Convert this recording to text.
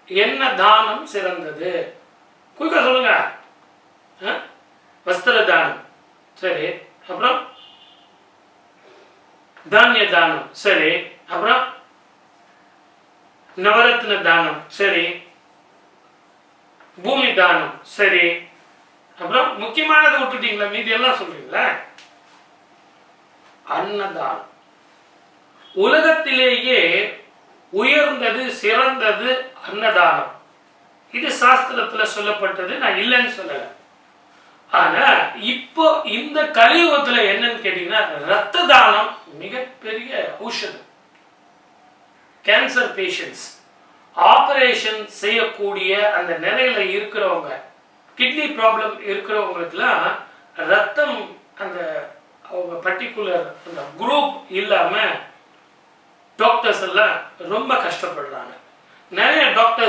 என்ன தானம் சிறந்தது? குயிக்கா சொல்லுங்க. வஸ்திர தானம் சரி, அப்புறம் தானிய தானம் சரி, அப்புறம் நவரத்ன தானம் சரி, பூமி தானம் சரி, அப்புறம் முக்கியமானதை விட்டுட்டீங்களா? மீதி எல்லாம் சொல்றீங்களா? அன்னதானம். உலகத்திலேயே உயர்ந்தது சிறந்தது அன்னதானம். இது சாஸ்திரத்துல சொல்லப்பட்டது, நான் இல்லைன்னு சொல்லல. ஆனா இப்போ இந்த கலியுகத்துல என்னன்னு கேட்டீங்கன்னா ரத்த தானம் மிகப்பெரிய ஔஷதம். கேன்சர் பேஷண்ட்ஸ் ஆபரேஷன் செய்யக்கூடிய அந்த நிலையில இருக்கிறவங்க, கிட்னி ப்ராப்ளம் இருக்கிறவங்களுக்குலாம் ரத்தம் அந்த அவங்க பர்டிகுலர் அந்த குரூப் இல்லாம டாக்டர்ஸ் எல்லாம் ரொம்ப கஷ்டப்படுறாங்க. நிறைய டாக்டர்ஸ்